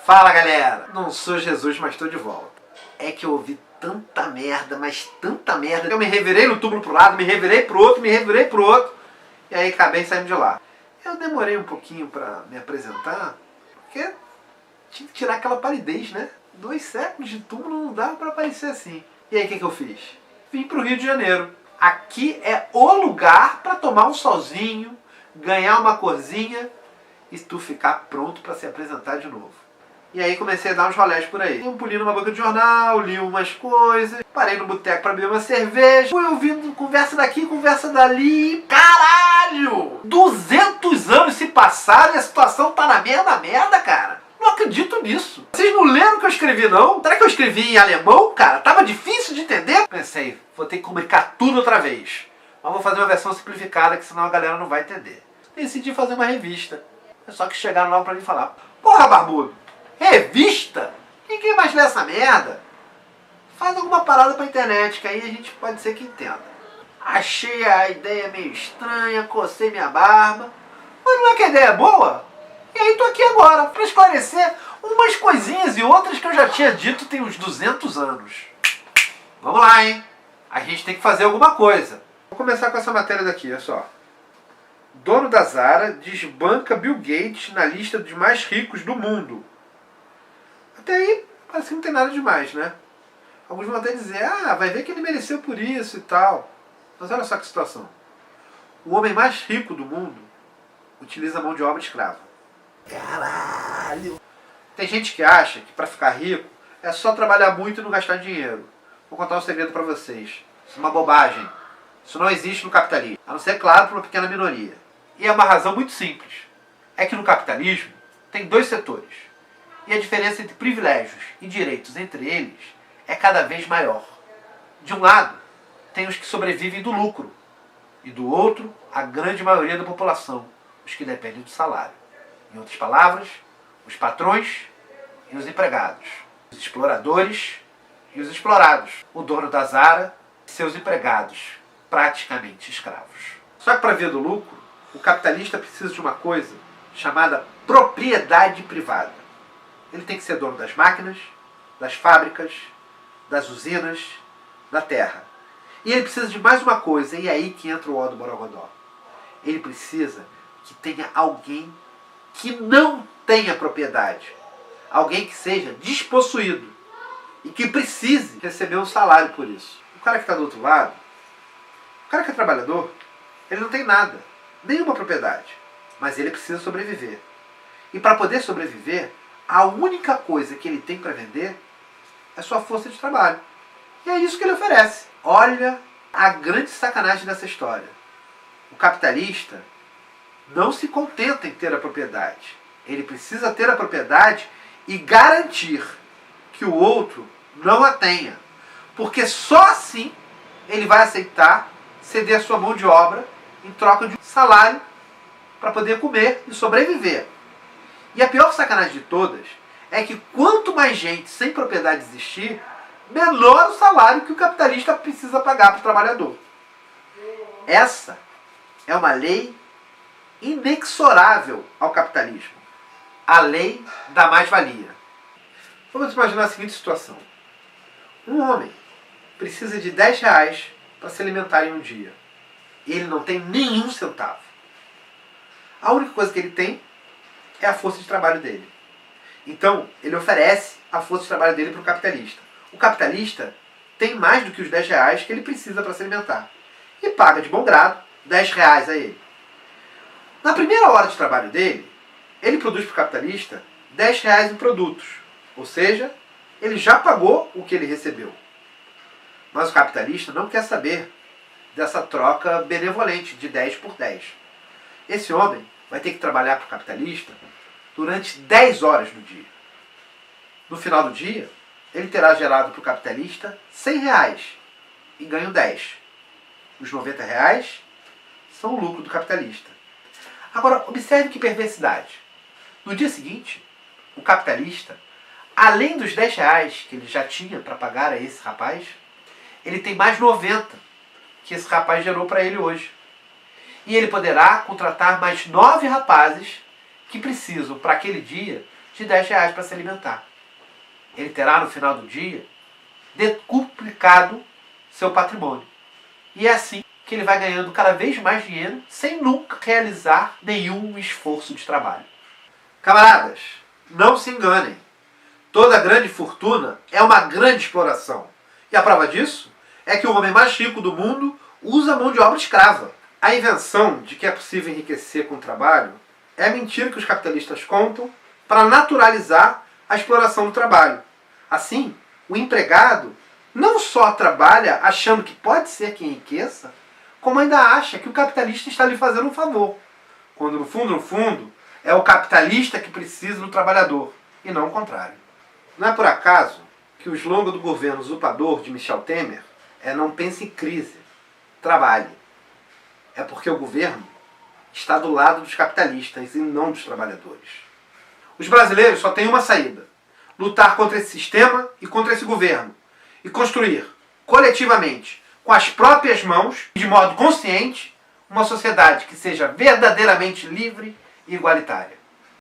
Fala galera, não sou Jesus, mas estou de volta. É que eu ouvi tanta merda, mas tanta merda, eu me revirei no túmulo pro lado, me revirei pro outro, me revirei pro outro, e aí acabei saindo de lá. Eu demorei um pouquinho para me apresentar, porque tinha que tirar aquela palidez, né? 2 séculos de túmulo não dava para aparecer assim. E aí o que eu fiz? Vim pro Rio de Janeiro. Aqui é o lugar para tomar um solzinho, ganhar uma corzinha e tu ficar pronto para se apresentar de novo. E aí comecei a dar uns rolés por aí. Dei um pulinho numa banca de jornal, li umas coisas, parei no boteco para beber uma cerveja, fui ouvindo conversa daqui, conversa dali. Caralho! 200 anos se passaram e a situação tá na merda, cara. Não acredito nisso. Vocês não leram o que eu escrevi, não? Será que eu escrevi em alemão, cara? Tava difícil de entender? Pensei, vou ter que comunicar tudo outra vez. Mas vou fazer uma versão simplificada, que senão a galera não vai entender. Decidi fazer uma revista. Só que chegaram logo pra mim e falaram: porra, barbudo, revista? Ninguém mais lê essa merda. Faz alguma parada pra internet, que aí a gente pode ser que entenda. Achei a ideia meio estranha, cocei minha barba. Mas não é que a ideia é boa? E aí tô aqui agora pra esclarecer umas coisinhas e outras que eu já tinha dito tem uns 200 anos. Vamos lá, hein? A gente tem que fazer alguma coisa. Vou começar com essa matéria daqui, olha só. Dono da Zara desbanca Bill Gates na lista dos mais ricos do mundo. Até aí parece que não tem nada demais, né? Alguns vão até dizer, vai ver que ele mereceu por isso e tal. Mas olha só que situação. O homem mais rico do mundo utiliza mão de obra escrava. Caralho! Tem gente que acha que para ficar rico é só trabalhar muito e não gastar dinheiro. Vou contar um segredo para vocês. Isso é uma bobagem. Isso não existe no capitalismo. A não ser, claro, para uma pequena minoria. E é uma razão muito simples. É que no capitalismo tem 2 setores. E a diferença entre privilégios e direitos entre eles é cada vez maior. De um lado, tem os que sobrevivem do lucro. E do outro, a grande maioria da população, os que dependem do salário. Em outras palavras, os patrões e os empregados. Os exploradores e os explorados. O dono da Zara e seus empregados, praticamente escravos. Só que para ver do lucro, o capitalista precisa de uma coisa chamada propriedade privada. Ele tem que ser dono das máquinas, das fábricas, das usinas, da terra. E ele precisa de mais uma coisa, e é aí que entra o ó do Borogodó. Ele precisa que tenha alguém que não tenha propriedade. Alguém que seja despossuído e que precise receber um salário por isso. O cara que está do outro lado, o cara que é trabalhador, ele não tem nada, nenhuma propriedade, mas ele precisa sobreviver. E para poder sobreviver, a única coisa que ele tem para vender é sua força de trabalho. E é isso que ele oferece. Olha a grande sacanagem dessa história. O capitalista não se contenta em ter a propriedade. Ele precisa ter a propriedade e garantir que o outro não a tenha. Porque só assim ele vai aceitar ceder a sua mão de obra em troca de um salário para poder comer e sobreviver. E a pior sacanagem de todas é que quanto mais gente sem propriedade existir, menor o salário que o capitalista precisa pagar para o trabalhador. Essa é uma lei inexorável ao capitalismo. A lei da mais-valia. Vamos imaginar a seguinte situação. Um homem precisa de 10 reais para se alimentar em um dia. E ele não tem nenhum centavo. A única coisa que ele tem é a força de trabalho dele. Então, ele oferece a força de trabalho dele para o capitalista. O capitalista tem mais do que os 10 reais que ele precisa para se alimentar. E paga de bom grado 10 reais a ele. Na primeira hora de trabalho dele, ele produz para o capitalista 10 reais em produtos. Ou seja, ele já pagou o que ele recebeu. Mas o capitalista não quer saber dessa troca benevolente de 10 por 10. Esse homem vai ter que trabalhar para o capitalista durante 10 horas no dia. No final do dia, ele terá gerado para o capitalista 100 reais e ganho 10. Os 90 reais são o lucro do capitalista. Agora, observe que perversidade. No dia seguinte, o capitalista, além dos 10 reais que ele já tinha para pagar a esse rapaz, ele tem mais 90 que esse rapaz gerou para ele hoje. E ele poderá contratar mais 9 rapazes que precisam, para aquele dia, de R$10 para se alimentar. Ele terá no final do dia decuplicado seu patrimônio. E é assim que ele vai ganhando cada vez mais dinheiro sem nunca realizar nenhum esforço de trabalho. Camaradas, não se enganem. Toda grande fortuna é uma grande exploração. E a prova disso é que o homem mais rico do mundo usa mão de obra escrava. A invenção de que é possível enriquecer com o trabalho é a mentira que os capitalistas contam para naturalizar a exploração do trabalho. Assim, o empregado não só trabalha achando que pode ser que enriqueça, como ainda acha que o capitalista está lhe fazendo um favor, quando no fundo, é o capitalista que precisa do trabalhador, e não o contrário. Não é por acaso que o slogan do governo usurpador de Michel Temer é "não pense em crise, trabalhe". É porque o governo está do lado dos capitalistas e não dos trabalhadores. Os brasileiros só têm uma saída: lutar contra esse sistema e contra esse governo, e construir, coletivamente, com as próprias mãos, de modo consciente, uma sociedade que seja verdadeiramente livre e igualitária.